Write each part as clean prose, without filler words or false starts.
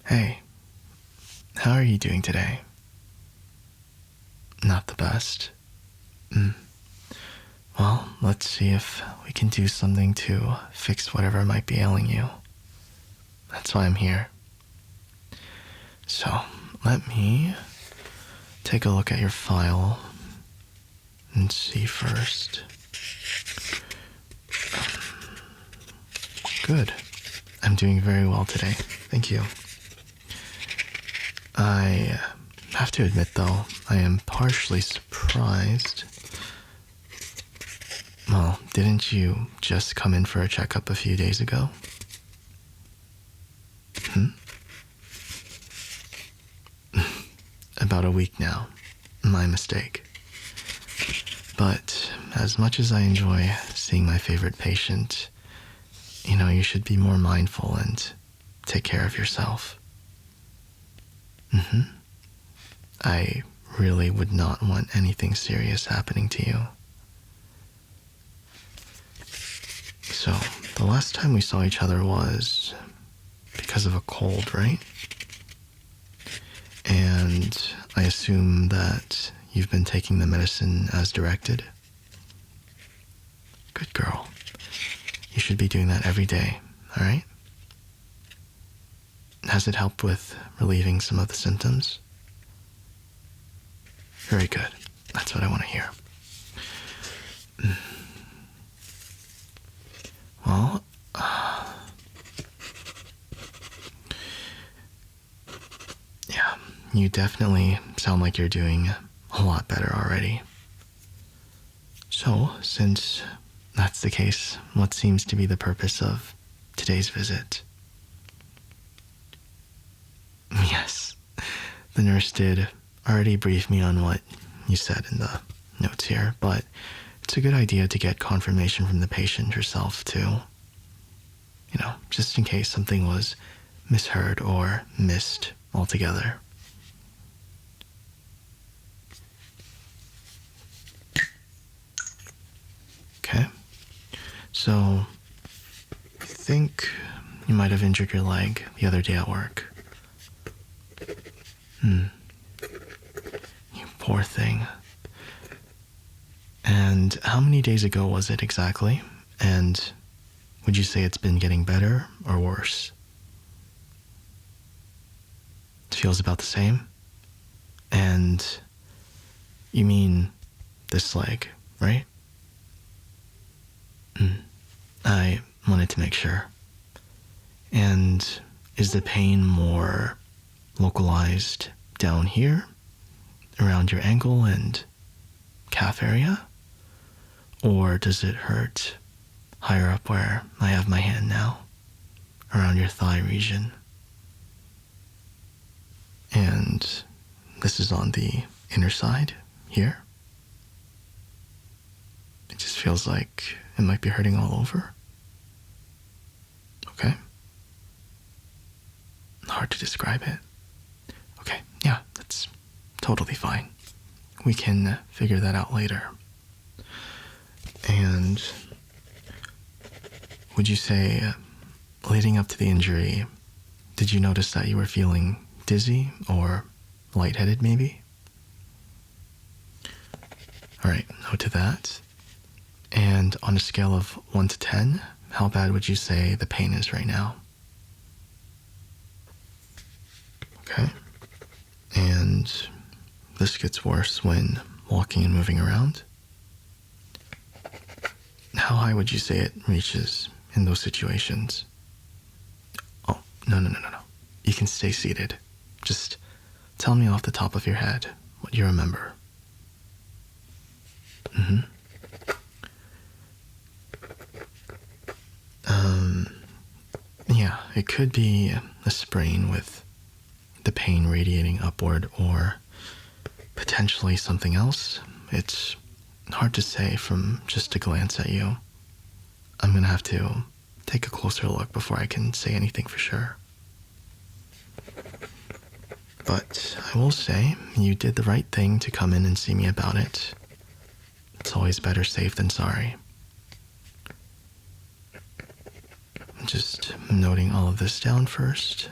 Hey, how are you doing today? Not the best. Well, let's see if we can do something to fix whatever might be ailing you. That's why I'm here. So, let me take a look at your file and see first. Good. I'm doing very well today. Thank you. I have to admit, though, I am partially surprised. Well, didn't you just come in for a checkup a few days ago? About a week now. My mistake. But as much as I enjoy seeing my favorite patient, you should be more mindful and take care of yourself. I really would not want anything serious happening to you. So, the last time we saw each other was because of a cold, right? And I assume that you've been taking the medicine as directed? Good girl. You should be doing that every day, all right? Has it helped with relieving some of the symptoms? Very good. That's what I want to hear. Well, yeah, you definitely sound like you're doing a lot better already. So, since that's the case, what seems to be the purpose of today's visit? Yes, the nurse did already brief me on what you said in the notes here, but it's a good idea to get confirmation from the patient herself too. Just in case something was misheard or missed altogether. Okay, so I think you might have injured your leg the other day at work. You poor thing. And how many days ago was it exactly? And would you say it's been getting better or worse? It feels about the same? And you mean this leg, right? I wanted to make sure. And is the pain more localized down here, around your ankle and calf area? Or does it hurt higher up where I have my hand now, around your thigh region? And this is on the inner side here? It just feels like it might be hurting all over. Okay. Hard to describe it. Okay, yeah, that's totally fine. We can figure that out later. And would you say, leading up to the injury, did you notice that you were feeling dizzy or lightheaded maybe? All right, note to that. And on a scale of 1 to 10, how bad would you say the pain is right now? Okay. And this gets worse when walking and moving around? How high would you say it reaches in those situations? Oh, no. You can stay seated. Just tell me off the top of your head what you remember. Yeah, it could be a sprain with the pain radiating upward, or potentially something else. It's hard to say from just a glance at you. I'm gonna have to take a closer look before I can say anything for sure. But I will say, you did the right thing to come in and see me about it. It's always better safe than sorry. Just noting all of this down first.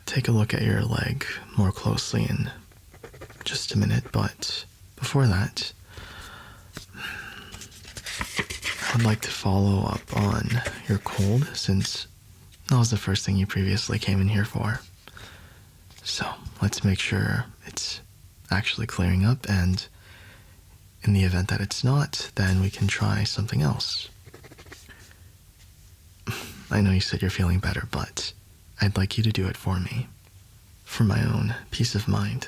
take a look at your leg more closely in just a minute, but before that, I would like to follow up on your cold, since that was the first thing you previously came in here for. So let's make sure it's actually clearing up, and in the event that it's not, then we can try something else. I know you said you're feeling better, but I'd like you to do it for me, for my own peace of mind.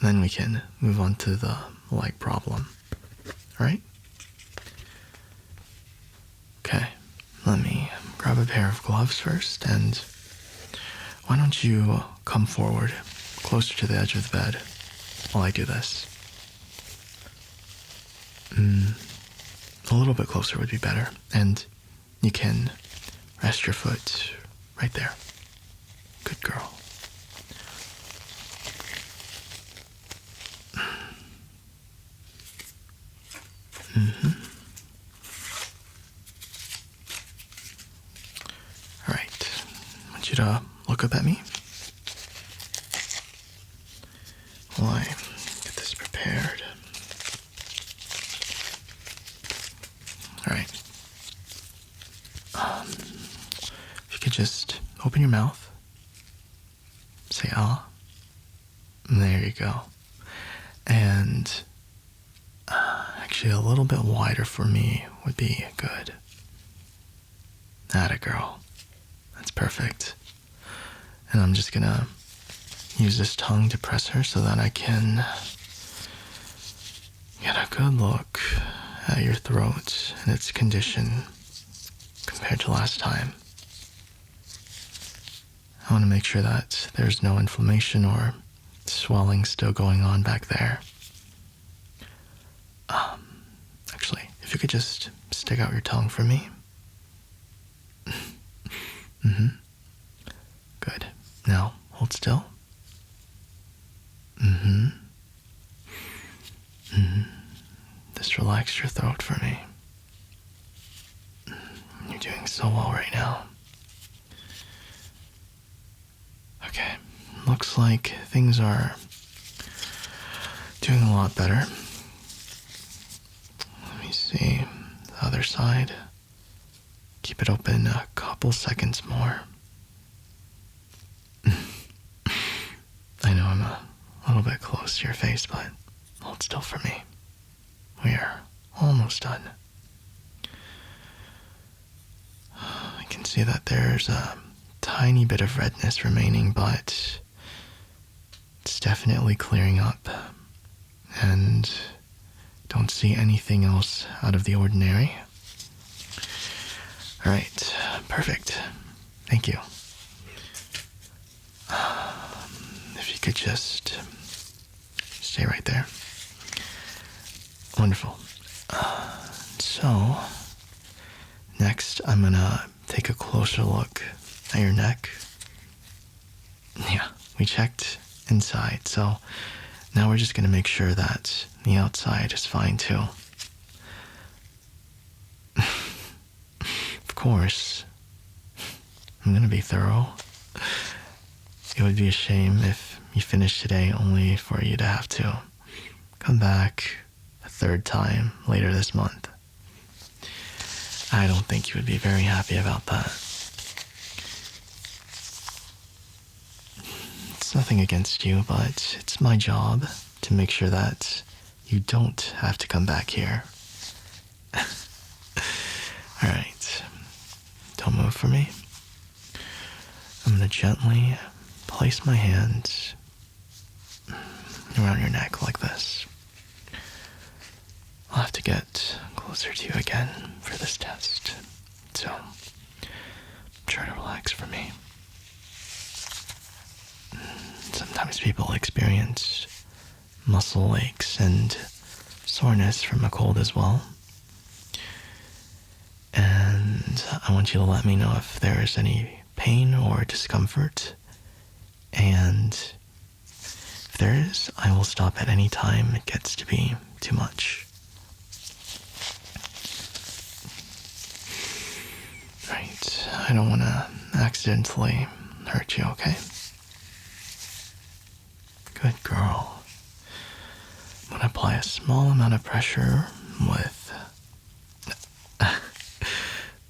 Then we can move on to the leg problem. Alright? Okay, let me grab a pair of gloves first, and why don't you come forward, closer to the edge of the bed, while I do this. A little bit closer would be better, and you can rest your foot right there. Good girl. All right, I want you to look up at me while I get this prepared. All right. If you could just open your mouth, say ah. There you go. And actually, a little bit wider for me would be good. Atta girl. That's perfect. And I'm just gonna use this tongue to press her so that I can get a good look at your throat and its condition compared to last time. I want to make sure that there's no inflammation or swelling still going on back there. Actually, if you could just stick out your tongue for me. Good. Now, hold still. Just relax your throat for me. You're doing so well right now. Okay, looks like things are doing a lot better. Let me see the other side. Keep it open a couple seconds more. I know I'm a little bit close to your face, but hold still for me. We are almost done. I can see that there's a tiny bit of redness remaining, but it's definitely clearing up. And don't see anything else out of the ordinary. Alright, perfect. Thank you. If you could just stay right there. Wonderful. So, next I'm gonna take a closer look at your neck. Yeah, we checked inside, so now we're just gonna make sure that the outside is fine too. Of course, I'm gonna be thorough. It would be a shame if you finished today only for you to have to come back a third time later this month. I don't think you would be very happy about that. It's nothing against you, but it's my job to make sure that you don't have to come back here. Alright, don't move for me. I'm going to gently place my hands around your neck like this. I'll have to get closer to you again for this test, so try to relax for me. Sometimes people experience muscle aches and soreness from a cold as well. And I want you to let me know if there is any pain or discomfort. And if there is, I will stop at any time it gets to be too much. Right, I don't want to accidentally hurt you, okay? Good girl. I'm gonna apply a small amount of pressure with...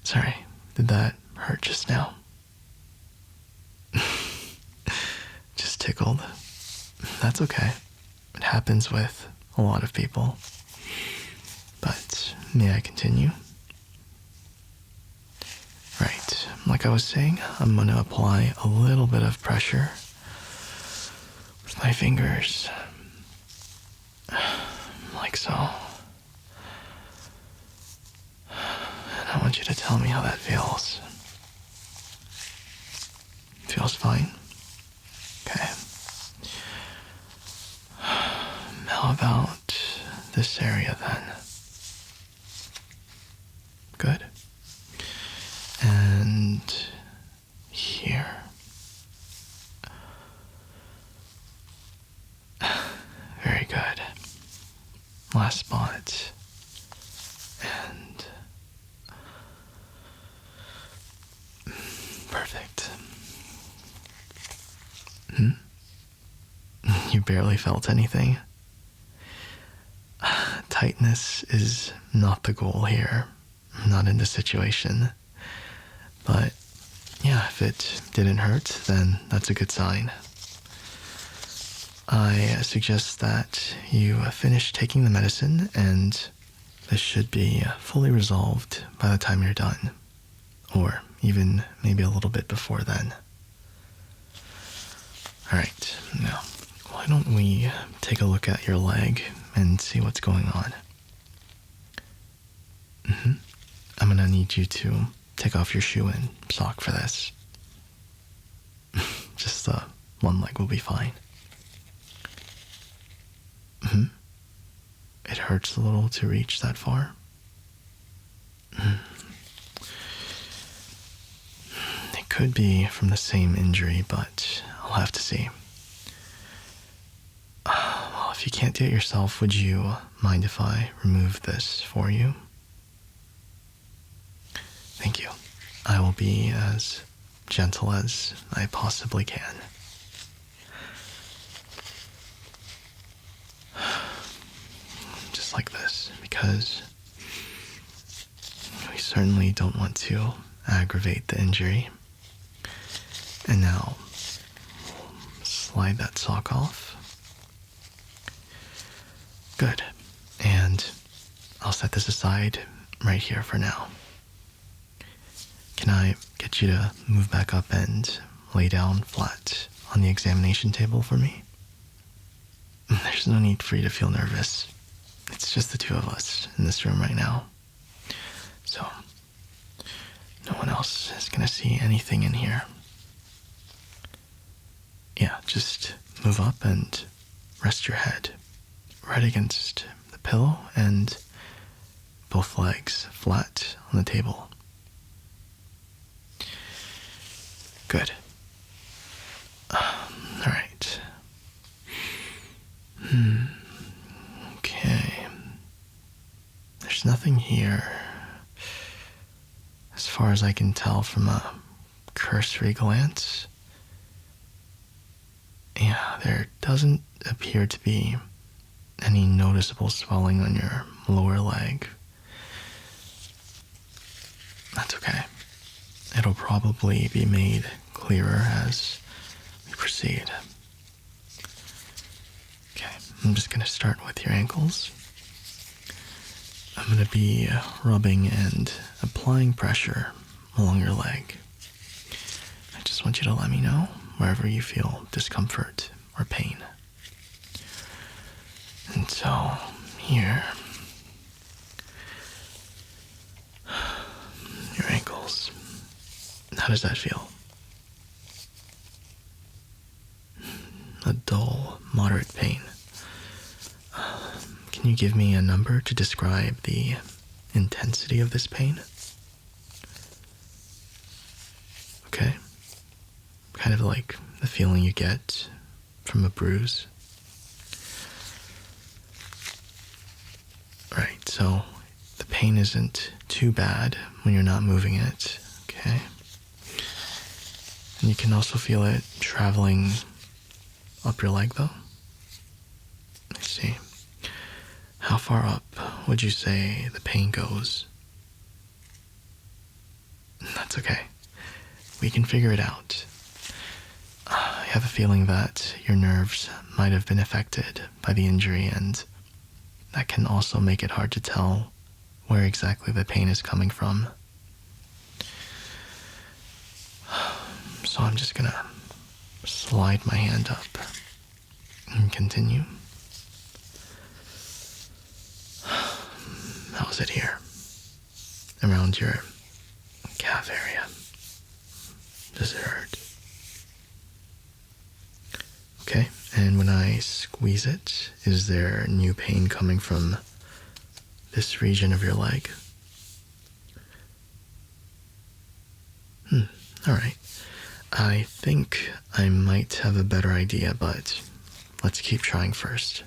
Sorry, did that hurt just now? Just tickled. That's okay. It happens with a lot of people. But may I continue? Right, like I was saying, I'm going to apply a little bit of pressure with my fingers, like so. And I want you to tell me how that feels. Feels fine? Okay. How about this area then? Good. And here. Very good. Last spot. And perfect. You barely felt anything. Tightness is not the goal here. Not in this situation. But yeah, if it didn't hurt, then that's a good sign. I suggest that you finish taking the medicine, and this should be fully resolved by the time you're done. Or even maybe a little bit before then. Alright, now, why don't we take a look at your leg and see what's going on. I'm gonna need you to take off your shoe and sock for this. Just one leg will be fine. It hurts a little to reach that far. It could be from the same injury, but I'll have to see. Well, if you can't do it yourself, would you mind if I remove this for you? Thank you. I will be as gentle as I possibly can. Just like this, because we certainly don't want to aggravate the injury. And now, slide that sock off. Good. And I'll set this aside right here for now. Can I get you to move back up and lay down flat on the examination table for me? There's no need for you to feel nervous. It's just the two of us in this room right now. So, no one else is going to see anything in here. Yeah, just move up and rest your head right against the pillow and both legs flat on the table. Good. All right. Okay. There's nothing here, as far as I can tell from a cursory glance. Yeah, there doesn't appear to be any noticeable swelling on your lower leg. That's okay. It'll probably be made clearer as we proceed. Okay, I'm just going to start with your ankles. I'm going to be rubbing and applying pressure along your leg. I just want you to let me know wherever you feel discomfort or pain. And so, here, your ankles. How does that feel? A dull, moderate pain. Can you give me a number to describe the intensity of this pain? Okay. Kind of like the feeling you get from a bruise. Right, so the pain isn't too bad when you're not moving it, okay? And you can also feel it traveling up your leg, though? I see. How far up would you say the pain goes? That's okay. We can figure it out. I have a feeling that your nerves might have been affected by the injury, and that can also make it hard to tell where exactly the pain is coming from. So I'm just gonna slide my hand up and continue. How's it here? Around your calf area. Does it hurt? Okay, and when I squeeze it, is there new pain coming from this region of your leg? Alright. I think I might have a better idea, but let's keep trying first.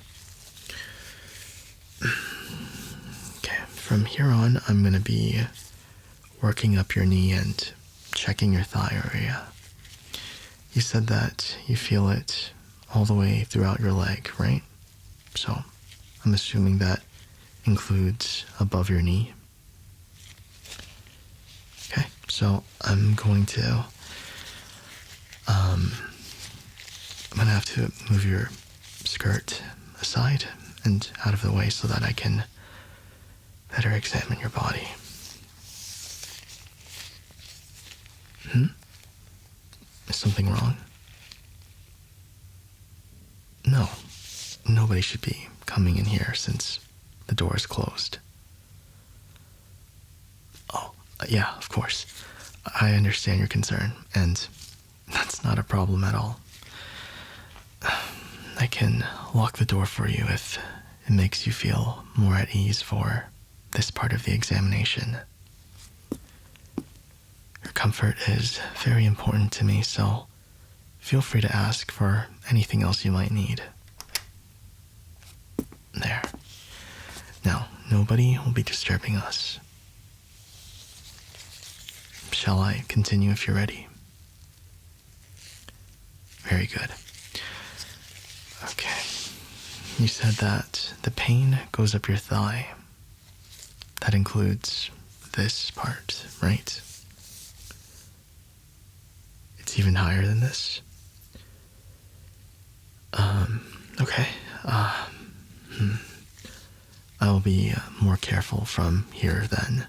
Okay, from here on, I'm going to be working up your knee and checking your thigh area. You said that you feel it all the way throughout your leg, right? So I'm assuming that includes above your knee. Okay, so I'm going to have to move your skirt aside and out of the way so that I can better examine your body. Is something wrong? No. Nobody should be coming in here since the door is closed. Oh, yeah, of course. I understand your concern, and that's not a problem at all. I can lock the door for you if it makes you feel more at ease for this part of the examination. Your comfort is very important to me, so feel free to ask for anything else you might need. There. Now, nobody will be disturbing us. Shall I continue if you're ready? Very good. Okay. You said that the pain goes up your thigh. That includes this part, right? It's even higher than this? Okay. I'll be more careful from here then,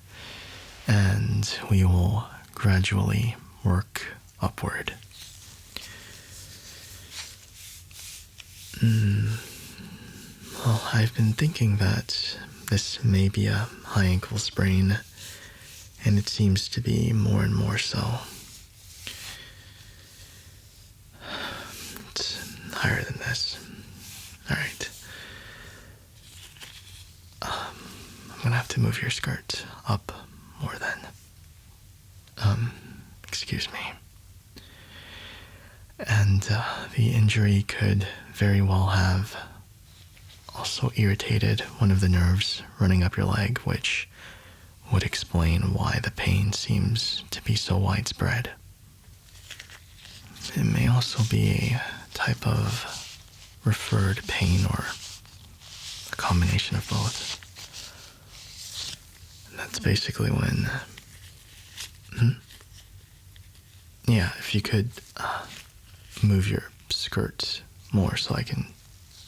and we will gradually work upward. Well, I've been thinking that this may be a high ankle sprain, and it seems to be more and more so. It's higher than this. Alright. I'm gonna have to move your skirt up more then. Excuse me. And the injury could very well have also irritated one of the nerves running up your leg, which would explain why the pain seems to be so widespread. It may also be a type of referred pain or a combination of both. And that's basically when... Yeah, if you could move your skirt more so I can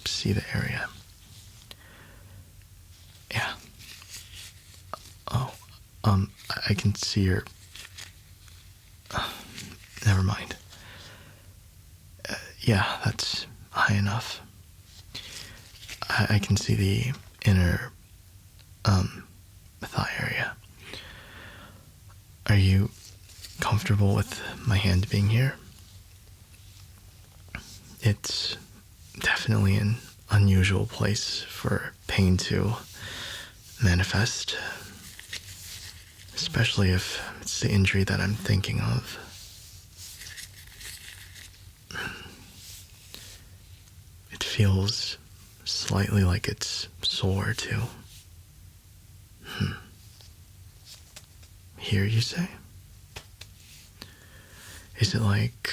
see the area. Yeah. Oh, I can see your... never mind. Yeah, that's high enough. I can see the inner, thigh area. Are you comfortable with my hand being here? It's definitely an unusual place for pain to manifest, especially if it's the injury that I'm thinking of. It feels slightly like it's sore, too. Here, you say? Is it like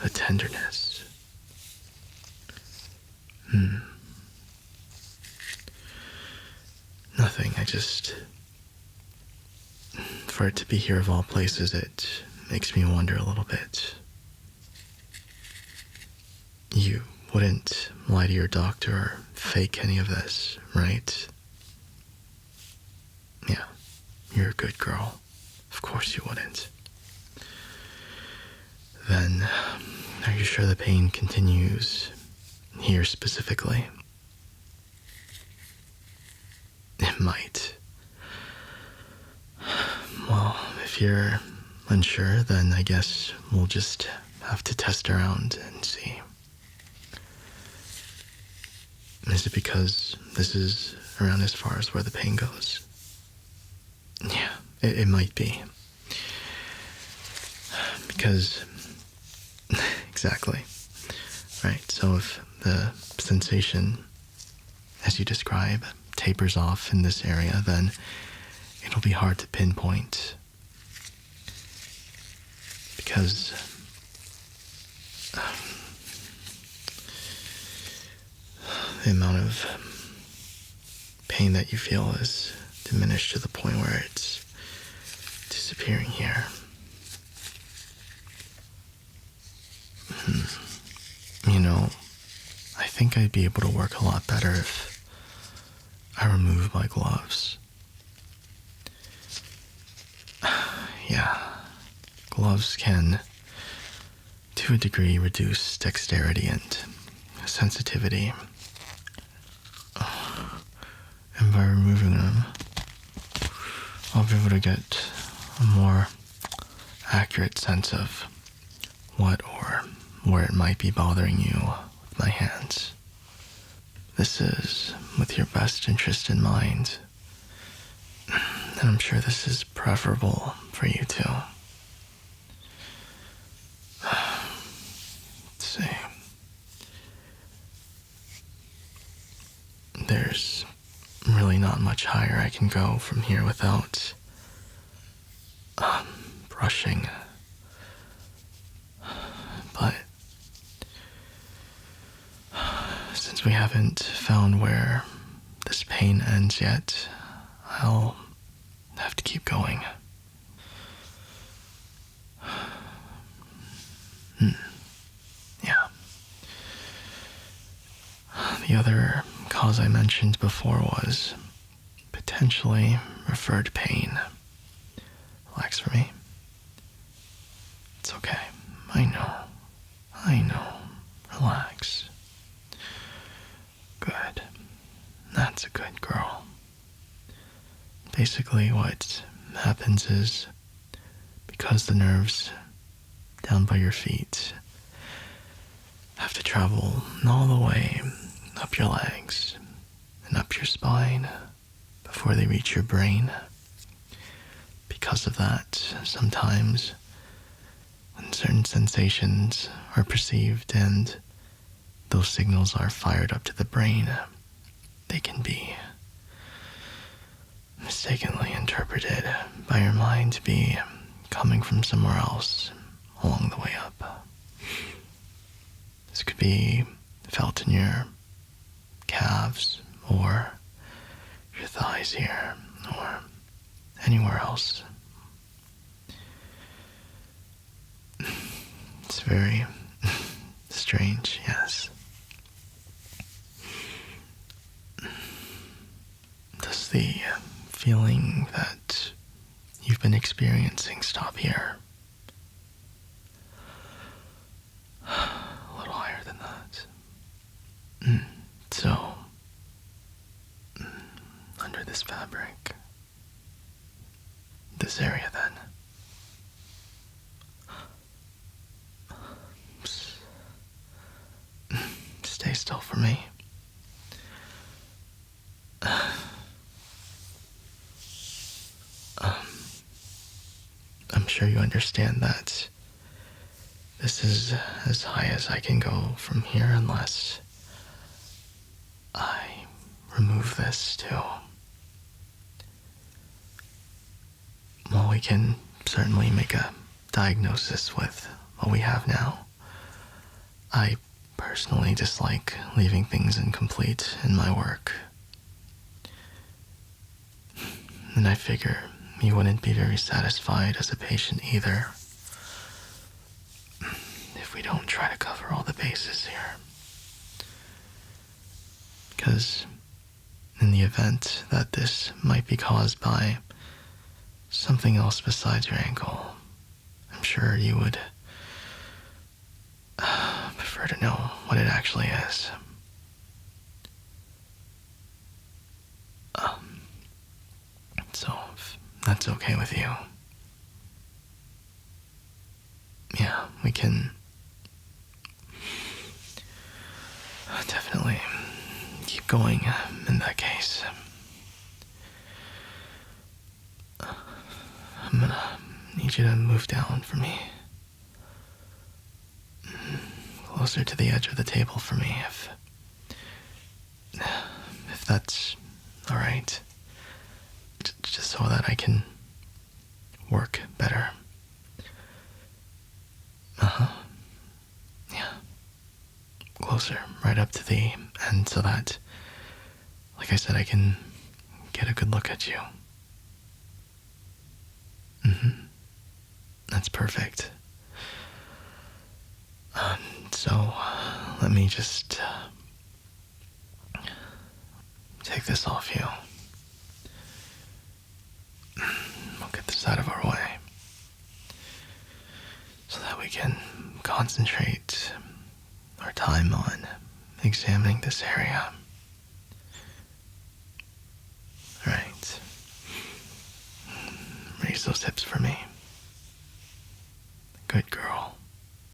a tenderness? Nothing, for it to be here of all places, it makes me wonder a little bit. You wouldn't lie to your doctor or fake any of this, right? Yeah, you're a good girl. Of course you wouldn't. Then, are you sure the pain continues here specifically? It might. Well, if you're unsure, then I guess we'll just have to test around and see. Is it because this is around as far as where the pain goes? Yeah, it might be. Because, exactly. Right, so if the sensation, as you describe, tapers off in this area, then it'll be hard to pinpoint. Because the amount of pain that you feel is diminished to the point where it's disappearing here. You know, I think I'd be able to work a lot better if I remove my gloves. Yeah, gloves can, to a degree, reduce dexterity and sensitivity. And by removing them, I'll be able to get a more accurate sense of what or where it might be bothering you with my hands. This is with your best interest in mind, and I'm sure this is preferable for you too. Let's see. There's really not much higher I can go from here without brushing. But since we haven't found where this pain ends yet, I'll have to keep going. Yeah. The other cause I mentioned before was potentially referred pain. Relax for me. It's okay. I know. Relax. Good. That's a good girl. Basically what happens is, because the nerves down by your feet have to travel all the way up your legs and up your spine before they reach your brain. Because of that, sometimes when certain sensations are perceived and those signals are fired up to the brain, they can be mistakenly interpreted by your mind to be coming from somewhere else along the way up. This could be felt in your calves or your thighs here or anywhere else. It's very strange, yes. Does the feeling that you've been experiencing stop here? A little higher than that. So, under this fabric, this area then. Stay still for me. I'm sure you understand that this is as high as I can go from here unless I remove this too. Well, we can certainly make a diagnosis with what we have now. I personally dislike leaving things incomplete in my work. And I figure you wouldn't be very satisfied as a patient either if we don't try to cover all the bases here. Because in the event that this might be caused by something else besides your ankle, I'm sure you would prefer to know what it actually is. So, if that's okay with you, yeah, we can definitely keep going in that case. I'm gonna need you to move down for me. Closer to the edge of the table for me, if that's all right. Just so that I can work better. Yeah. Closer, right up to the end so that, like I said, I can get a good look at you. That's perfect. So, let me just take this off you. We'll get this out of our way so that we can concentrate our time on examining this area. Right. Raise those hips for me. Good girl.